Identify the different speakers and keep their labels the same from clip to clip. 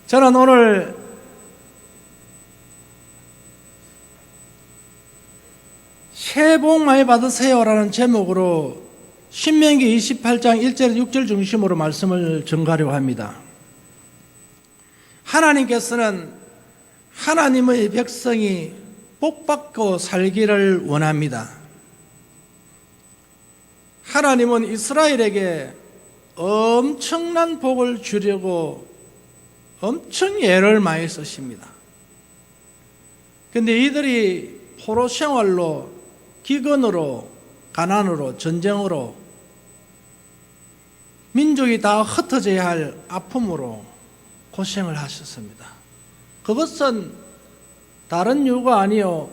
Speaker 1: 저는 오늘 새해 복 많이 받으세요라는 제목으로 신명기 28장 1절 6절 중심으로 말씀을 전가하려고 합니다. 하나님께서는 하나님의 백성이 복받고 살기를 원합니다. 하나님은 이스라엘에게 엄청난 복을 주려고 엄청 애를 많이 쓰십니다. 그런데 이들이 포로 생활로, 기근으로, 가난으로, 전쟁으로, 민족이 다 흩어져야 할 아픔으로 고생을 하셨습니다. 그것은 다른 이유가 아니요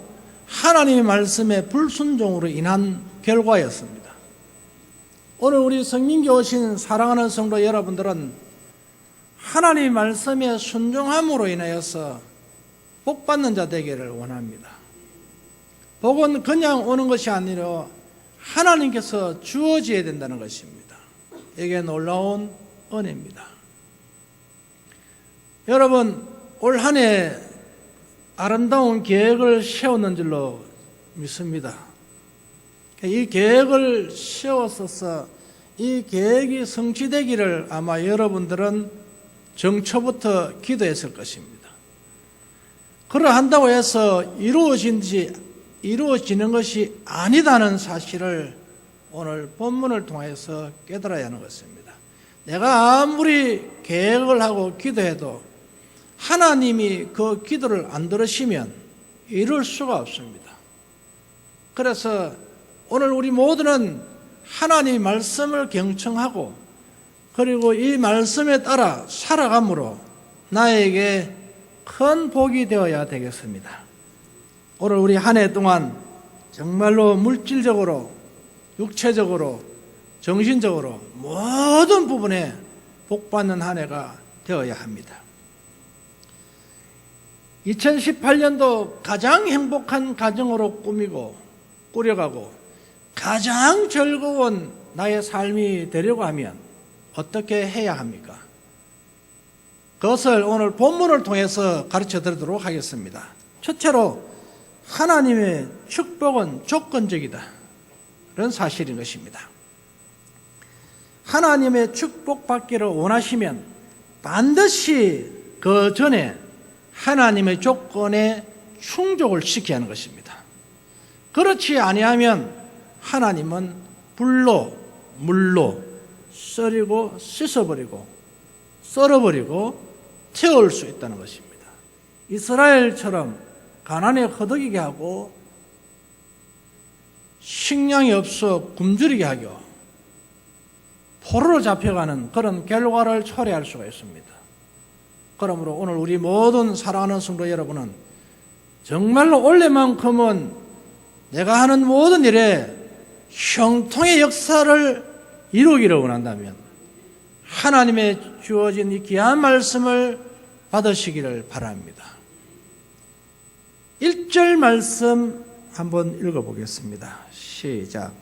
Speaker 1: 하나님의 말씀에 불순종으로 인한 결과였습니다. 오늘 우리 성민교 오신 사랑하는 성도 여러분들은 하나님의 말씀에 순종함으로 인하여서 복받는 자 되기를 원합니다. 복은 그냥 오는 것이 아니라 하나님께서 주어져야 된다는 것입니다. 이게 놀라운 은혜입니다. 여러분, 올 한 해 아름다운 계획을 세웠는 줄로 믿습니다. 이 계획을 세웠어서 이 계획이 성취되기를 아마 여러분들은 정초부터 기도했을 것입니다. 그러한다고 해서 이루어지는 것이 아니다는 사실을 오늘 본문을 통해서 깨달아야 하는 것입니다. 내가 아무리 계획을 하고 기도해도 하나님이 그 기도를 안 들으시면 이룰 수가 없습니다. 그래서 오늘 우리 모두는 하나님의 말씀을 경청하고 그리고 이 말씀에 따라 살아감으로 나에게 큰 복이 되어야 되겠습니다. 오늘 우리 한 해 동안 정말로 물질적으로, 육체적으로, 정신적으로 모든 부분에 복받는 한 해가 되어야 합니다. 2018년도 가장 행복한 가정으로 꾸려가고 가장 즐거운 나의 삶이 되려고 하면 어떻게 해야 합니까? 그것을 오늘 본문을 통해서 가르쳐 드리도록 하겠습니다. 첫째로 하나님의 축복은 조건적이다. 이런 사실인 것입니다. 하나님의 축복받기를 원하시면 반드시 그 전에 하나님의 조건에 충족을 시켜야 하는 것입니다. 그렇지 아니하면 하나님은 불로, 물로 썰이고 씻어버리고 썰어버리고 태울 수 있다는 것입니다. 이스라엘처럼 가난에 허덕이게 하고 식량이 없어 굶주리게 하고 포로로 잡혀가는 그런 결과를 초래할 수가 있습니다. 그러므로 오늘 우리 모든 사랑하는 성도 여러분은 정말로 올해만큼은 내가 하는 모든 일에 형통의 역사를 이루기를 원한다면 하나님의 주어진 이 귀한 말씀을 받으시기를 바랍니다. 1절 말씀 한번 읽어보겠습니다. 시작.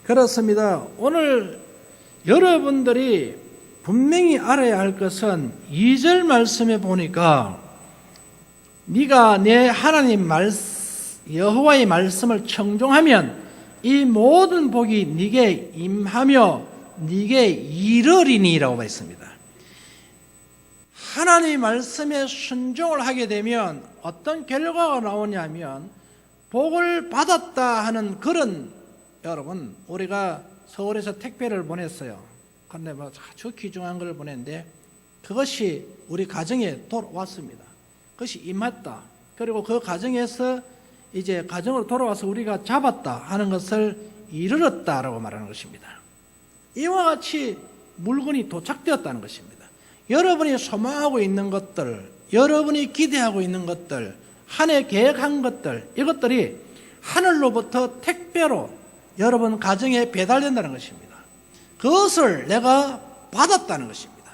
Speaker 1: 그렇습니다. 오늘 여러분들이 분명히 알아야 할 것은 2절 말씀에 보니까 네가 내 하나님 여호와의 말씀을 청종하면 이 모든 복이 네게 임하며 네게 이르리니라고 했습니다. 하나님의 말씀에 순종을 하게 되면 어떤 결과가 나오냐면 복을 받았다 하는 그런, 여러분, 우리가 서울에서 택배를 보냈어요. 그런데 아주 귀중한 걸 보냈는데 그것이 우리 가정에 돌아왔습니다. 그것이 임했다. 그리고 그 가정에서 이제 가정으로 돌아와서 우리가 잡았다 하는 것을 이르렀다라고 말하는 것입니다. 이와 같이 물건이 도착되었다는 것입니다. 여러분이 소망하고 있는 것들, 여러분이 기대하고 있는 것들, 한 해 계획한 것들, 이것들이 하늘로부터 택배로 여러분 가정에 배달된다는 것입니다. 그것을 내가 받았다는 것입니다.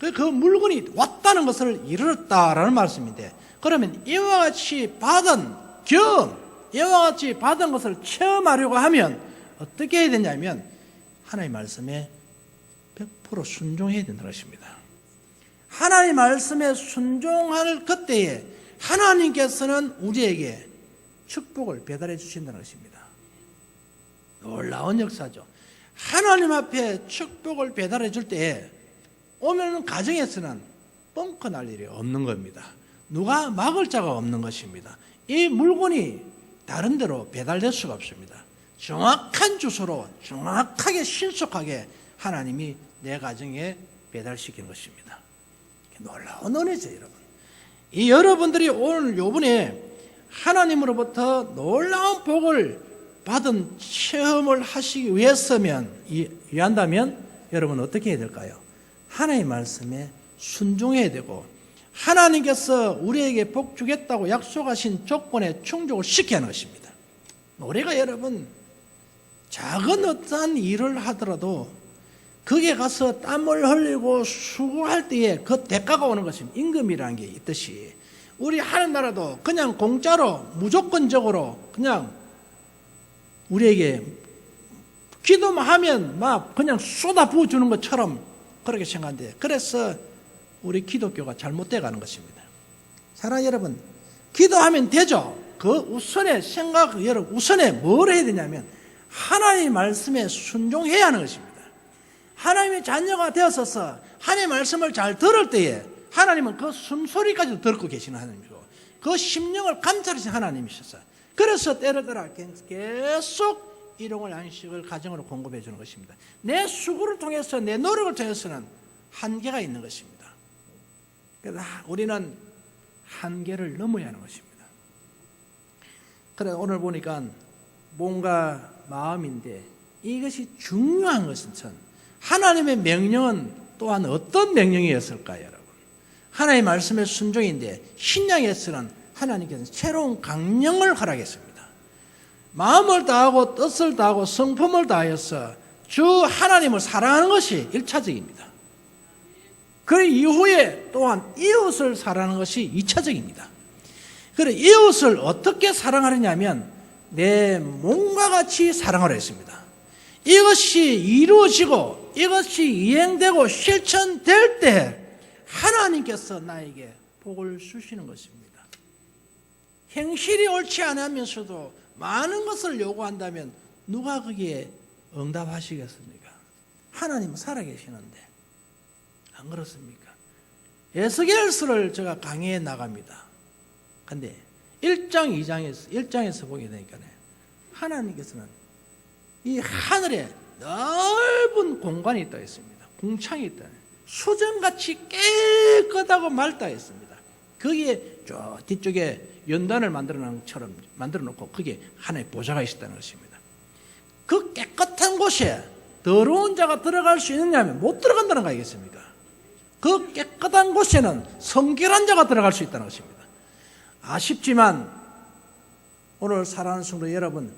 Speaker 1: 그 물건이 왔다는 것을 이르렀다라는 말씀인데, 그러면 이와 같이 받은 이와 같이 받은 것을 체험하려고 하면 어떻게 해야 되냐면 하나님의 말씀에 100% 순종해야 된다는 것입니다. 하나님의 말씀에 순종할 그때에 하나님께서는 우리에게 축복을 배달해 주신다는 것입니다. 놀라운 역사죠. 하나님 앞에 축복을 배달해 줄 때에 오면 가정에서는 뻥커 날 일이 없는 겁니다. 누가 막을 자가 없는 것입니다. 이 물건이 다른 데로 배달될 수가 없습니다. 정확한 주소로 정확하게 신속하게 하나님이 내 가정에 배달시키는 것입니다. 놀라운 은혜죠, 여러분. 이 여러분들이 오늘 요번에 하나님으로부터 놀라운 복을 받은 체험을 하시기 위한다면 여러분 어떻게 해야 될까요? 하나님의 말씀에 순종해야 되고 하나님께서 우리에게 복 주겠다고 약속하신 조건에 충족을 시켜야 하는 것입니다. 우리가 여러분 작은 어떠한 일을 하더라도 거기에 가서 땀을 흘리고 수고할 때에 그 대가가 오는 것입니다. 임금이라는 게 있듯이 우리 하는 나라도 그냥 공짜로 무조건적으로 그냥 우리에게 기도만 하면 막 그냥 쏟아 부어주는 것처럼 그렇게 생각하는데, 그래서 우리 기독교가 잘못되어 가는 것입니다. 사랑하는 여러분, 기도하면 되죠. 그 우선의 생각, 여러분 우선에 뭘 해야 되냐면 하나님의 말씀에 순종해야 하는 것입니다. 하나님의 자녀가 되었어서 하나님의 말씀을 잘 들을 때에 하나님은 그 숨소리까지도 듣고 계시는 하나님이고 그 심령을 감찰하시는 하나님이셨어요. 그래서 때를 따라 계속 일용할 양식을 가정으로 공급해 주는 것입니다. 내 수고를 통해서 내 노력을 통해서는 한계가 있는 것입니다. 그래서 우리는 한계를 넘어야 하는 것입니다. 그래서 오늘 보니까 뭔가 마음인데 이것이 중요한 것은 하나님의 명령은 또한 어떤 명령이었을까요, 여러분? 하나님의 말씀의 순종인데 신약에서는 하나님께서는 새로운 강령을 허락했습니다. 마음을 다하고 뜻을 다하고 성품을 다하여서 주 하나님을 사랑하는 것이 1차적입니다. 그 이후에 또한 이웃을 사랑하는 것이 2차적입니다. 그래 이웃을 어떻게 사랑하느냐면 내 몸과 같이 사랑하라 했습니다. 이것이 이루어지고 이것이 이행되고 실천될 때 하나님께서 나에게 복을 주시는 것입니다. 행실이 옳지 않으면서도 많은 것을 요구한다면 누가 거기에 응답하시겠습니까? 하나님은 살아계시는데 안 그렇습니까? 에스겔서를 제가 강의해 나갑니다. 근데 1장 1장에서 보게 되니까 하나님께서는 이 하늘에 넓은 공간이 있다 했습니다. 궁창이 있다. 수정같이 깨끗하고 맑다 했습니다. 거기에 저 뒤쪽에 연단을 만들어 놓은 것처럼 만들어 놓고 거기에 하나의 보좌가 있었다는 것입니다. 그 깨끗한 곳에 더러운 자가 들어갈 수 있느냐면 못 들어간다는 거 아니겠습니까? 그 깨끗한 곳에는 성결한 자가 들어갈 수 있다는 것입니다. 아쉽지만 오늘 사랑하는 성도 여러분,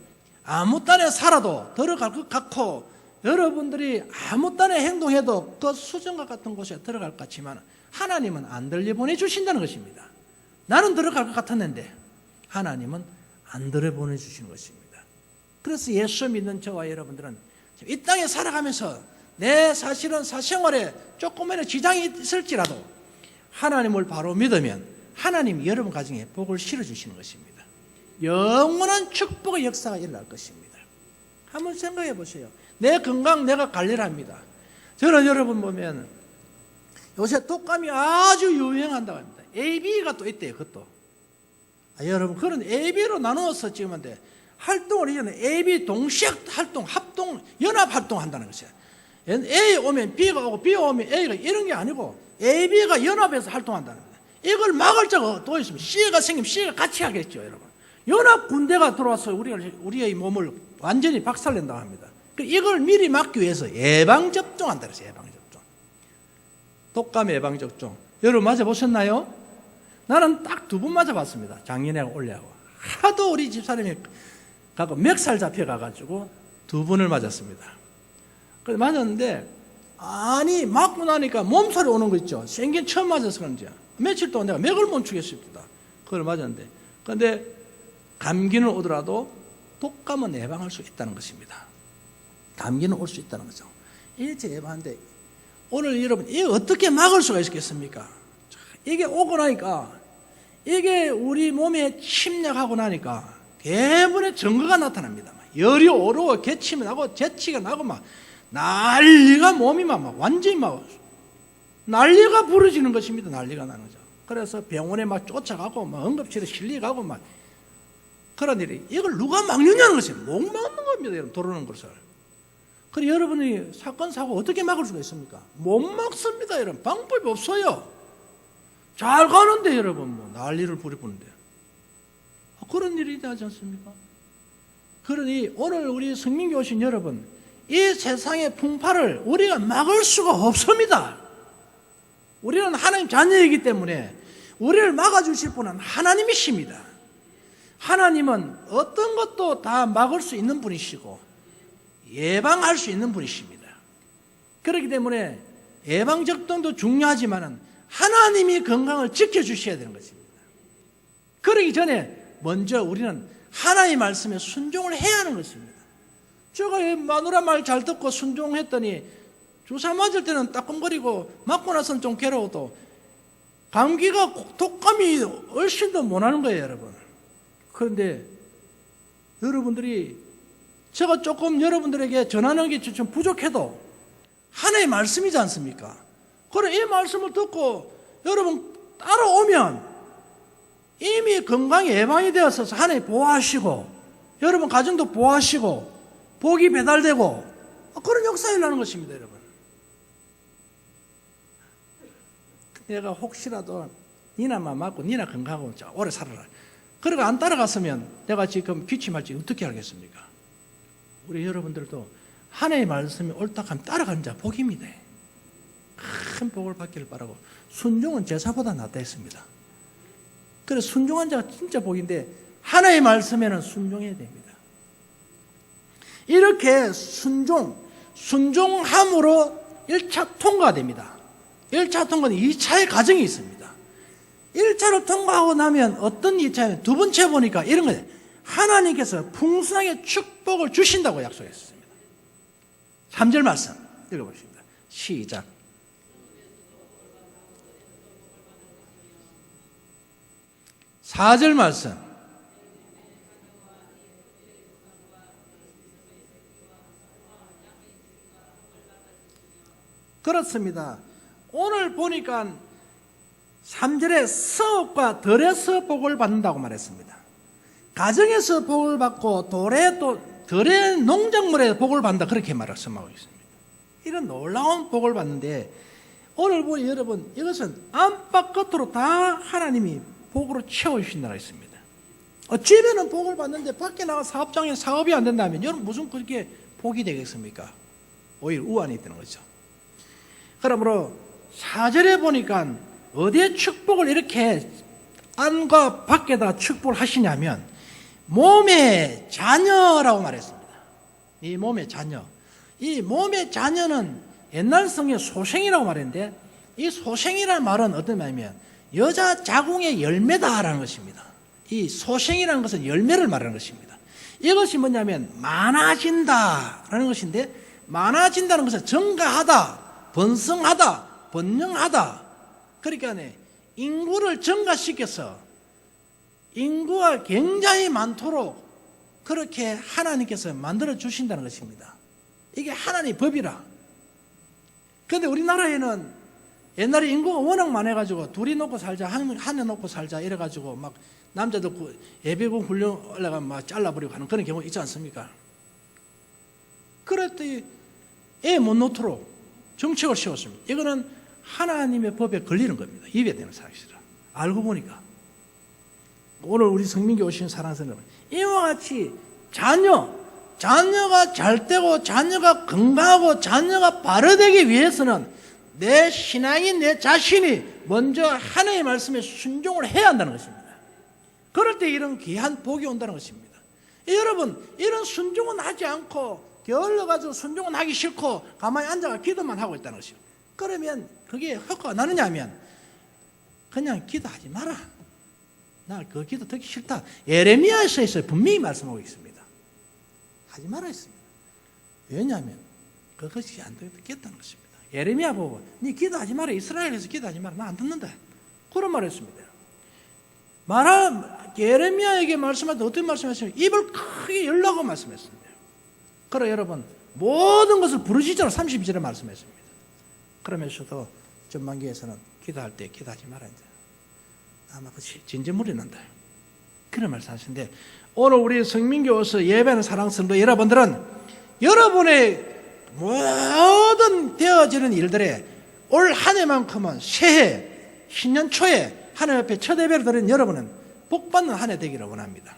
Speaker 1: 아무 딴에 살아도 들어갈 것 같고 여러분들이 아무 딴에 행동해도 그 수정과 같은 곳에 들어갈 것 같지만 하나님은 안 들려보내 주신다는 것입니다. 나는 들어갈 것 같았는데 하나님은 안 들여보내 주시는 것입니다. 그래서 예수 믿는 저와 여러분들은 이 땅에 살아가면서 내 사실은 사생활에 조금이라도 지장이 있을지라도 하나님을 바로 믿으면 하나님이 여러분 가정에 복을 실어주시는 것입니다. 영원한 축복의 역사가 일어날 것입니다. 한번 생각해 보세요. 내 건강 내가 관리를 합니다. 저는 여러분 보면 요새 독감이 아주 유행한다고 합니다. AB가 또 있대요. 그것도 여러분 그런 AB로 나누어서 찍으면 활동을 이제는 AB 동시에 합동 연합 활동한다는 것이에요. A 오면 B가 오고 B 오면 A가 이런 게 아니고 AB가 연합해서 활동한다는 거예요. 이걸 막을 자가 또 있으면 C가 생기면 C가 같이 하겠죠, 여러분. 연합 군대가 들어와서 우리의 몸을 완전히 박살낸다고 합니다. 이걸 미리 막기 위해서 예방접종한다 그랬어요. 예방접종. 독감 예방접종. 여러분 맞아보셨나요? 나는 딱 2번 맞아봤습니다. 작년하고 올해하고. 하도 우리 집사람이 가고 멱살 잡혀가가지고 2번을 맞았습니다. 그래서 맞았는데 아니 맞고 나니까 몸살이 오는 거 있죠. 생긴 처음 맞아서 그런지 며칠 동안 내가 맥을 못 추겠습니다. 그걸 맞았는데, 그런데 감기는 오더라도 독감은 예방할 수 있다는 것입니다. 감기는 올 수 있다는 거죠. 이제 예방하는데 오늘 여러분 이게 어떻게 막을 수가 있겠습니까? 이게 오고 나니까, 이게 우리 몸에 침략하고 나니까 대부분의 증거가 나타납니다. 열이 오르고 기침이 나고 재치가 나고 막 난리가, 몸이 막 완전히 막 난리가 부러지는 것입니다. 난리가 나는 거죠. 그래서 병원에 막 쫓아가고 막 응급실에 실려가고 막 그런 일이, 이걸 누가 막느냐는 것이에요. 못 막는 겁니다. 여러분, 들어오는 것을. 그래 여러분이 사건 사고 어떻게 막을 수가 있습니까? 못 막습니다. 여러분, 방법이 없어요. 잘 가는데 여러분 뭐 난리를 부리는데 그런 일이 되지 않습니까? 그러니 오늘 우리 성민교 오신 여러분, 이 세상의 풍파를 우리가 막을 수가 없습니다. 우리는 하나님 자녀이기 때문에 우리를 막아주실 분은 하나님이십니다. 하나님은 어떤 것도 다 막을 수 있는 분이시고 예방할 수 있는 분이십니다. 그렇기 때문에 예방접종도 중요하지만 하나님이 건강을 지켜주셔야 되는 것입니다. 그러기 전에 먼저 우리는 하나님의 말씀에 순종을 해야 하는 것입니다. 제가 마누라 말 잘 듣고 순종했더니 주사 맞을 때는 따끔거리고 맞고 나서는 좀 괴로워도 감기가 독감이 훨씬 더 못하는 거예요, 여러분. 그런데 여러분들이, 제가 조금 여러분들에게 전하는 게 좀 부족해도 하나님의 말씀이지 않습니까? 그래, 이 말씀을 듣고 여러분 따라오면 이미 건강이 예방이 되어서 하나님 보호하시고 여러분 가정도 보호하시고 복이 배달되고 그런 역사가 일어나는 것입니다, 여러분. 내가 혹시라도 니나만 맞고 니나 건강하고 오래 살아라, 그러고 안 따라갔으면 내가 지금 기침할지 어떻게 알겠습니까? 우리 여러분들도 하나님의 말씀이 옳다 하면 따라가는 자 복입니다. 큰 복을 받기를 바라고, 순종은 제사보다 낫다 했습니다. 그래서 순종한 자가 진짜 복인데 하나님의 말씀에는 순종해야 됩니다. 이렇게 순종함으로 1차 통과가 됩니다. 1차 통과는 2차의 과정이 있습니다. 1차를 통과하고 나면 어떤 2차면 두 번째 보니까 이런 거예요. 하나님께서 풍성하게 축복을 주신다고 약속했습니다. 3절 말씀 읽어보십니다. 시작. 사절 말씀. 그렇습니다. 오늘 보니까 3절에 서업과 덜에서 복을 받는다고 말했습니다. 가정에서 복을 받고 덜의 농작물에 복을 받는다, 그렇게 말씀하고 있습니다. 이런 놀라운 복을 받는데 오늘 보니 여러분, 이것은 안팎 끝으로 다 하나님이 복으로 채워주신다고 했습니다. 집에는 복을 받는데 밖에 나가 사업장에 사업이 안 된다면 여러분 무슨 그렇게 복이 되겠습니까? 오히려 우환이 되는 거죠. 그러므로 4절에 보니까 어디에 축복을 이렇게 안과 밖에다 축복을 하시냐면 몸의 자녀라고 말했습니다. 이 몸의 자녀. 이 몸의 자녀는 옛날 성경에 소생이라고 말했는데, 이 소생이라는 말은 어떤 말이냐면 여자 자궁의 열매다라는 것입니다. 이 소생이라는 것은 열매를 말하는 것입니다. 이것이 뭐냐면 많아진다라는 것인데, 많아진다는 것은 증가하다, 번성하다, 번영하다. 그러니까 인구를 증가시켜서 인구가 굉장히 많도록 그렇게 하나님께서 만들어 주신다는 것입니다. 이게 하나님의 법이라. 그런데 우리나라에는 옛날에 인구가 워낙 많아가지고 둘이 놓고 살자, 하나 놓고 살자 이래가지고 막 남자들 예비군 훈련 올라가면 막 잘라버리고 하는 그런 경우 있지 않습니까? 그랬더니 애 못 놓도록 정책을 세웠습니다. 이거는 하나님의 법에 걸리는 겁니다. 입에 대는 사실이라. 알고 보니까 오늘 우리 성민교 오신 사랑하는 여러분, 이와 같이 자녀가 잘 되고 자녀가 건강하고 자녀가 바르되기 위해서는 내 신앙인 내 자신이 먼저 하나님의 말씀에 순종을 해야 한다는 것입니다. 그럴 때 이런 귀한 복이 온다는 것입니다. 여러분, 이런 순종은 하지 않고 게을러가지고 순종은 하기 싫고 가만히 앉아가 기도만 하고 있다는 것이요. 그러면 그게 효과가 나느냐 하면 그냥 기도하지 마라. 나 그 기도 듣기 싫다. 예레미야서에서 분명히 말씀하고 있습니다. 하지 마라 했습니다. 왜냐하면 그것이 안 되겠다는 것입니다. 예레미야 보고 네 기도하지 마라. 이스라엘에서 기도하지 마라. 나 안 듣는다. 그런 말을 했습니다. 예레미야에게 말씀할 때 어떻게 말씀하시면 입을 크게 열라고 말씀했습니다. 그러나 여러분 모든 것을 부르짖으라 32절에 말씀했습니다. 그러면서도 전반기에서는 기도할 때 기도하지 마라. 이제. 아마 그 진저물이 난다. 그런 말씀하시는데 오늘 우리 성민교에서 예배하는 사랑 성도 여러분들은 여러분의 모든 되어지는 일들에 올 한 해만큼은 새해 신년 초에 하나님 앞에 첫 예배를 드린 여러분은 복받는 한 해 되기를 원합니다.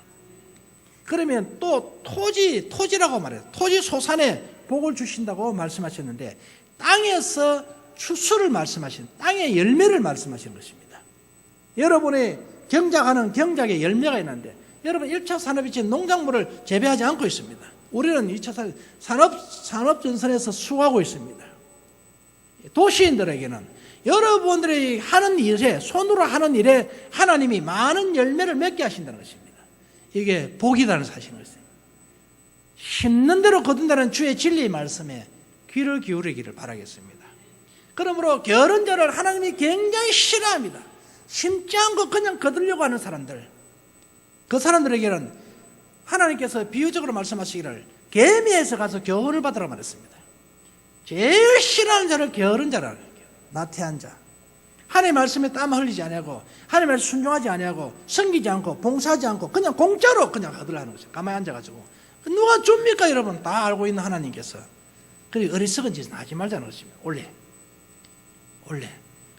Speaker 1: 그러면 또 토지라고 말해요. 토지 소산에 복을 주신다고 말씀하셨는데 땅에서 추수를 말씀하시는 땅의 열매를 말씀하시는 것입니다. 여러분이 경작하는 경작의 열매가 있는데 여러분 1차 산업이 지금 농작물을 재배하지 않고 있습니다. 우리는 2차 산업전선에서 수고하고 있습니다. 도시인들에게는 여러분들이 하는 일에 손으로 하는 일에 하나님이 많은 열매를 맺게 하신다는 것입니다. 이게 복이라는 사실인 것입니다. 심는 대로 거둔다는 주의 진리의 말씀에 귀를 기울이기를 바라겠습니다. 그러므로 게으른자를 하나님이 굉장히 싫어합니다. 심지 않고 그냥 거두려고 하는 사람들, 그 사람들에게는 하나님께서 비유적으로 말씀하시기를 개미에서 가서 교훈을 받으라고 말했습니다. 제일 싫어하는 자를 게으른 자라 할게요. 나태한 자. 하나님의 말씀에 땀 흘리지 아니하고 하나님의 말씀에 순종하지 아니하고 섬기지 않고 봉사하지 않고 그냥 공짜로 그냥 거들라는 거죠. 가만히 앉아가지고 누가 줍니까 여러분? 다 알고 있는 하나님께서. 그리고 어리석은 짓은 하지 말자는 것입니다. 원래.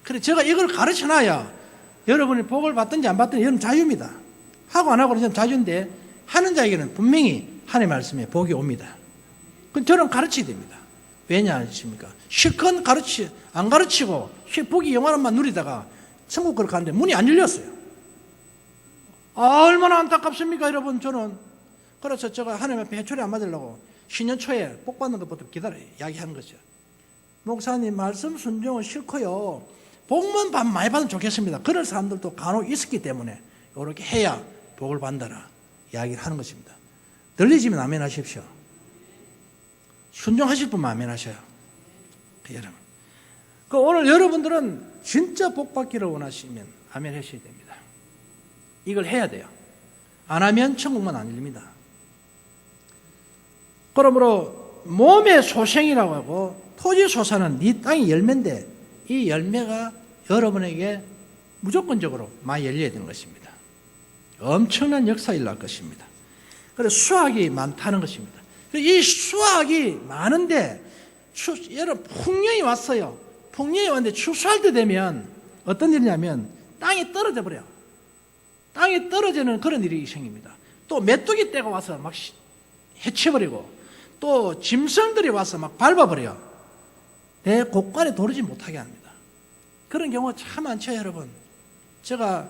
Speaker 1: 그래 제가 이걸 가르쳐놔야 여러분이 복을 받든지 안 받든지 이건 자유입니다. 하고 안 하고는 자유인데 하는 자에게는 분명히 하나님의 말씀에 복이 옵니다. 그럼 저는 가르쳐야 됩니다. 왜냐 하십니까? 실컷 안 가르치고 복이 영원한만 누리다가 천국 걸 가는데 문이 안 열렸어요. 얼마나 안타깝습니까 여러분. 저는 그래서 제가 하나님 앞에 해초리 안 맞으려고 신년 초에 복 받는 것부터 기다려요. 이야기하는 거죠. 목사님 말씀 순종은 싫고요. 복만 많이 받으면 좋겠습니다. 그런 사람들도 간혹 있었기 때문에 이렇게 해야 복을 받는다라 이야기를 하는 것입니다. 들리시면 아멘 하십시오. 순종하실 분만 아멘 하셔요. 여러분. 오늘 여러분들은 진짜 복 받기를 원하시면 아멘 하셔야 됩니다. 이걸 해야 돼요. 안 하면 천국만 안 열립니다. 그러므로 몸의 소생이라고 하고 토지 소산은 네 땅의 열매인데 이 열매가 여러분에게 무조건적으로 많이 열려야 되는 것입니다. 엄청난 역사 일어날 것입니다. 그래서 수확이 많다는 것입니다. 이 수확이 많은데 여러분 풍년이 왔어요. 풍년이 왔는데 추수할 때 되면 어떤 일이냐면 땅이 떨어져 버려요. 땅이 떨어지는 그런 일이 생깁니다. 또 메뚜기 떼가 와서 막 해쳐버리고 또 짐승들이 와서 막 밟아버려요. 내 곳간에 도르지 못하게 합니다. 그런 경우가 참 많죠 여러분. 제가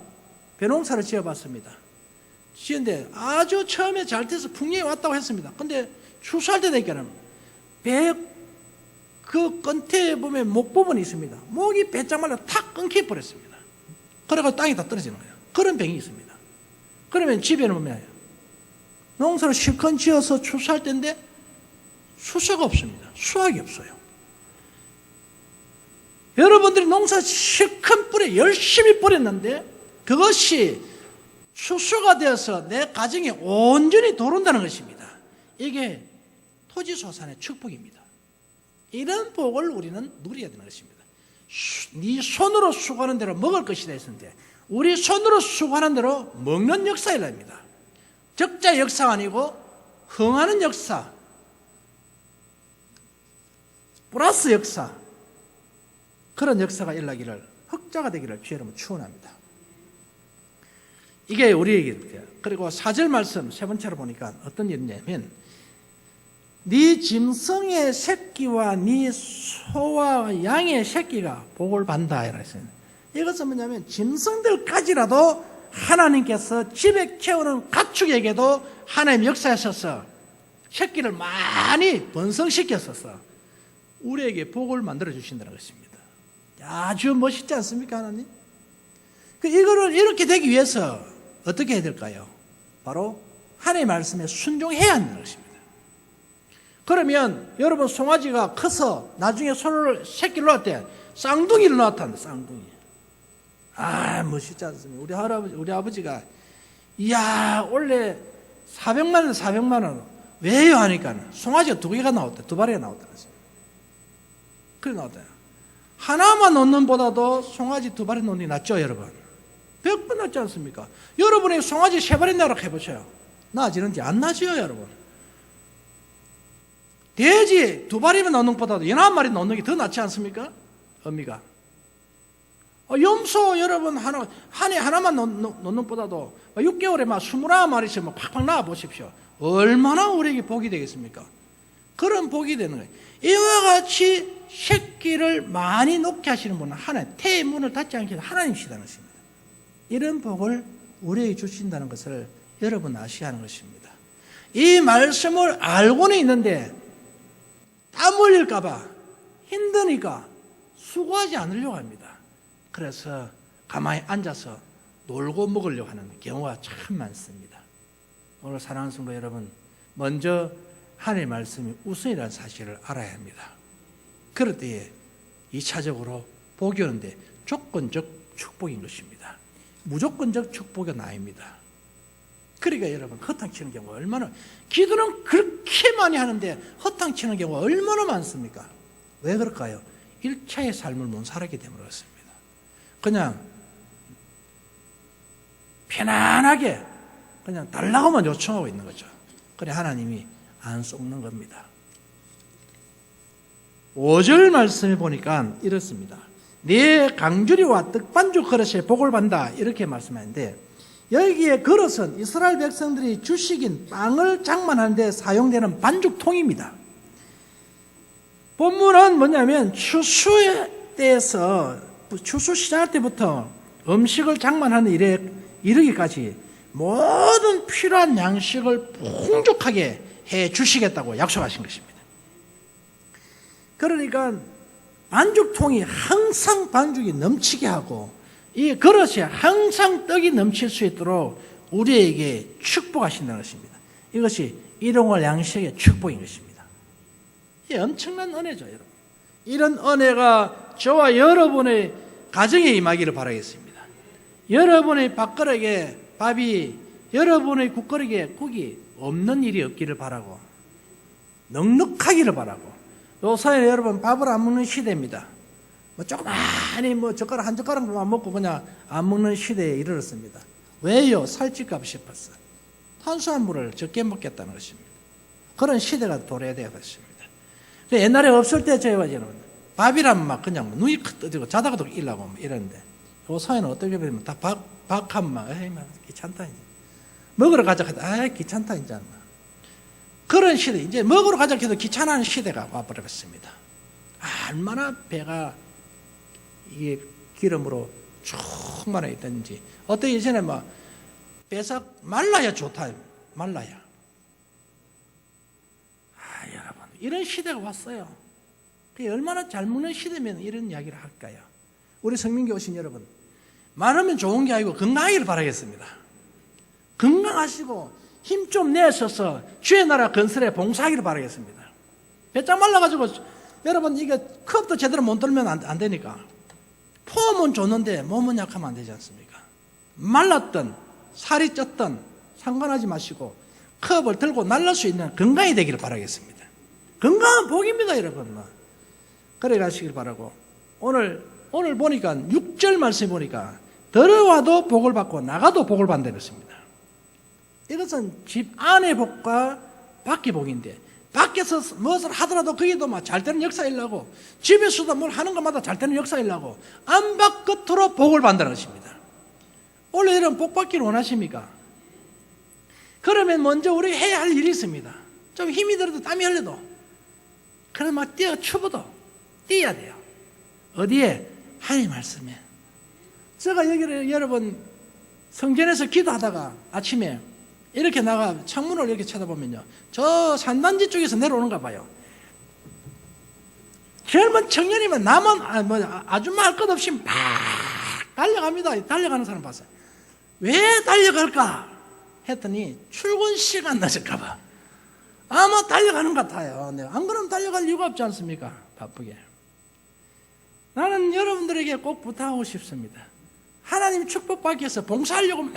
Speaker 1: 벼농사를 지어봤습니다. 지었는데 아주 처음에 잘 돼서 풍년이 왔다고 했습니다. 근데 추수할 때 되니까는 배 그 끈태에 보면 목 부분이 있습니다. 목이 배짱 말라 탁 끊겨버렸습니다. 그래서 땅이 다 떨어지는 거예요. 그런 병이 있습니다. 그러면 집에는 보면 농사를 실컷 지어서 추수할 때인데 수수가 없습니다. 수확이 없어요. 여러분들이 농사 실컷 열심히 뿌렸는데 그것이 수수가 되어서 내 가정에 온전히 도른다는 것입니다. 이게 토지소산의 축복입니다. 이런 복을 우리는 누려야 되는 것입니다. 네 손으로 수고하는 대로 먹을 것이다 했는데 우리 손으로 수고하는 대로 먹는 역사이랍니다. 적자 역사가 아니고 흥하는 역사, 플러스 역사, 그런 역사가 일어나기를 흑자가 되기를 주의 이름으로 축원합니다. 이게 우리에게. 그리고 4절 말씀 세 번째로 보니까 어떤 일이냐면 네 짐승의 새끼와 네 소와 양의 새끼가 복을 받는다 했어요. 이것은 뭐냐면 짐승들까지라도 하나님께서 집에 키우는 가축에게도 하나님 역사하셔서 새끼를 많이 번성시켰어서 우리에게 복을 만들어 주신다는 것입니다. 아주 멋있지 않습니까, 하나님? 이거를 이렇게 되기 위해서 어떻게 해야 될까요? 바로 하나님의 말씀에 순종해야 한다는 것입니다. 그러면 여러분 송아지가 커서 나중에 새끼를 낳았대. 쌍둥이를 낳았다는데, 쌍둥이. 멋있지 않습니까? 우리 아버지가, 이야, 원래 400만 원. 왜요? 하니까 송아지가 2개가 나왔다. 2마리가 나왔다는 것입니다. 그래 나왔다. 하나만 놓는 보다도 송아지 2마리 놓는 게 낫죠, 여러분? 100번 낫지 않습니까? 여러분이 송아지 3마리 낳으라고 해보세요. 나아지는지 안 나아져요, 여러분. 돼지 2마리만 넣는 것보다도 11마리 넣는 게 더 낫지 않습니까? 어미가. 염소 여러분 한 해 하나만 넣는 것보다도 6개월에 막 29마리씩 팍팍 낳아 보십시오. 얼마나 우리에게 복이 되겠습니까? 그런 복이 되는 거예요. 이와 같이 새끼를 많이 놓게 하시는 분은 하나님, 태의 문을 닫지 않게 하나님이시다는 것입니다. 이런 복을 우리에게 주신다는 것을 여러분 아셔야 하는 것입니다. 이 말씀을 알고는 있는데 땀 흘릴까 봐 힘드니까 수고하지 않으려고 합니다. 그래서 가만히 앉아서 놀고 먹으려고 하는 경우가 참 많습니다. 오늘 사랑하는 성도 여러분, 먼저 하나님의 말씀이 우선이라는 사실을 알아야 합니다. 그럴 때에 2차적으로 복이 오는데 조건적 축복인 것입니다. 무조건적 축복은 아닙니다. 그러니까 여러분 허탕치는 경우가 얼마나, 기도는 그렇게 많이 하는데 허탕치는 경우가 얼마나 많습니까? 왜 그럴까요? 1차의 삶을 못 살았기 때문에 그렇습니다. 그냥 편안하게 그냥 달라고만 요청하고 있는 거죠. 그래 하나님이 안 쏟는 겁니다. 5절 말씀에 보니까 이렇습니다. 네 강주리와 떡반죽 그릇에 복을 받는다 이렇게 말씀하는데, 여기에 그릇은 이스라엘 백성들이 주식인 빵을 장만하는 데 사용되는 반죽통입니다. 본문은 뭐냐면 추수 시작할 때부터 음식을 장만하는 일에 이르기까지 모든 필요한 양식을 풍족하게 해 주시겠다고 약속하신 것입니다. 그러니까 반죽통이 항상 반죽이 넘치게 하고 이 그릇에 항상 떡이 넘칠 수 있도록 우리에게 축복하신다는 것입니다. 이것이 일용할 양식의 축복인 것입니다. 이 엄청난 은혜죠, 여러분. 이런 은혜가 저와 여러분의 가정에 임하기를 바라겠습니다. 여러분의 밥그릇에 밥이, 여러분의 국그릇에 국이 없는 일이 없기를 바라고, 넉넉하기를 바라고. 요새 여러분 밥을 안 먹는 시대입니다. 조그마니 젓가락 한 젓가락만 먹고 그냥 안 먹는 시대에 이르렀습니다. 왜요? 살찔까 싶었어. 탄수화물을 적게 먹겠다는 것입니다. 그런 시대가 도래해야 되었습니다. 옛날에 없을 때 저희가 밥이라면 막 그냥 눈이 떠지고 자다가도 일라고 이러는데, 요사이는 어떻게 보면 다 밥하면 막 귀찮다 이제. 먹으러 가자 하다 귀찮다 이제. 그런 시대, 이제 먹으러 가자 해도 귀찮아하는 시대가 와버렸습니다. 얼마나 배가 이게 기름으로 충만해 있든지. 어떻게 예전에 막 배가 말라야 좋다, 말라야. 여러분, 이런 시대가 왔어요. 얼마나 잘 먹는 시대면 이런 이야기를 할까요? 우리 성민교 오신 여러분, 많으면 좋은 게 아니고 건강하기를 바라겠습니다. 건강하시고 힘 좀 내셔서 주의 나라 건설에 봉사하기를 바라겠습니다. 배짱 말라가지고 여러분 이게 컵도 제대로 못 들면 안 되니까, 폼은 좋는데 몸은 약하면 안 되지 않습니까? 말랐던 살이 쪘던 상관하지 마시고 컵을 들고 날릴 수 있는 건강이 되기를 바라겠습니다. 건강은 복입니다, 여러분. 그래 가시길 바라고, 오늘 보니까 6절 말씀 보니까 들어와도 복을 받고 나가도 복을 받는다고 했습니다. 이것은 집 안의 복과 밖의 복인데, 밖에서 무엇을 하더라도 그게도 막 잘 되는 역사이려고, 집에서도 뭘 하는 것마다 잘 되는 역사이려고 안팎 끝으로 복을 받는다는 것입니다. 원래 이런 복 받기를 원하십니까? 그러면 먼저 우리 해야 할 일이 있습니다. 좀 힘이 들어도 땀이 흘려도 그래 막 뛰어 추워도 뛰어야 돼요. 어디에? 하나님 말씀에. 제가 여기를 여러분 성전에서 기도하다가 아침에 이렇게 나가 창문을 이렇게 쳐다보면요, 저 산단지 쪽에서 내려오는가 봐요. 젊은 청년이면 남은 아줌마 할 것 없이 막 달려갑니다. 달려가는 사람 봤어요. 왜 달려갈까 했더니 출근 시간 늦을까 봐 아마 달려가는 것 같아요. 안 그러면 달려갈 이유가 없지 않습니까? 바쁘게. 나는 여러분들에게 꼭 부탁하고 싶습니다. 하나님 축복받기 위해서 봉사하려고 막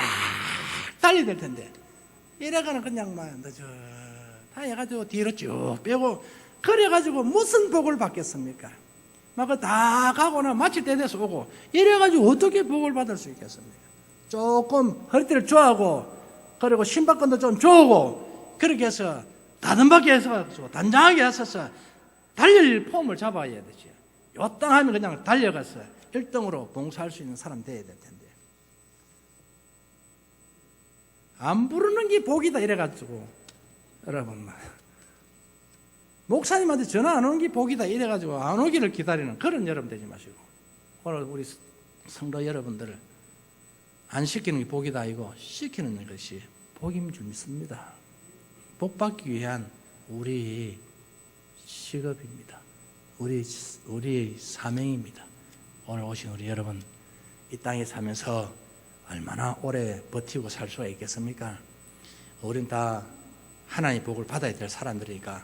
Speaker 1: 달려야 될 텐데 이래가는 그냥 막 늦어 다 해가지고 뒤로 쭉 빼고 그래가지고 무슨 복을 받겠습니까? 막 다 가고나 마칠 때 돼서 오고 이래가지고 어떻게 복을 받을 수 있겠습니까? 조금 허리띠를 조하고 그리고 신발끈도 좀 조고 그렇게 해서 다듬박게 해서 단장하게 해서 달릴 폼을 잡아야 되지. 요땅 하면 그냥 달려가서 1등으로 봉사할 수 있는 사람 돼야 될 텐데 안 부르는 게 복이다 이래가지고 여러분 목사님한테 전화 안 오는 게 복이다 이래가지고 안 오기를 기다리는 그런 여러분 되지 마시고 오늘 우리 성도 여러분들을 안 시키는 게 복이다 이거 시키는 것이 복인 줄 믿습니다. 복 받기 위한 우리 직업입니다. 우리 사명입니다. 오늘 오신 우리 여러분 이 땅에 사면서 얼마나 오래 버티고 살 수가 있겠습니까? 우린 다 하나님의 복을 받아야 될 사람들이니까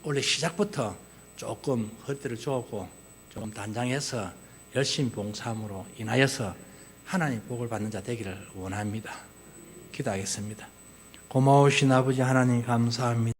Speaker 1: 원래 시작부터 조금 허리띠를 조고 조금 단장해서 열심히 봉사함으로 인하여서 하나님 복을 받는 자 되기를 원합니다. 기도하겠습니다. 고마우신 아버지 하나님 감사합니다.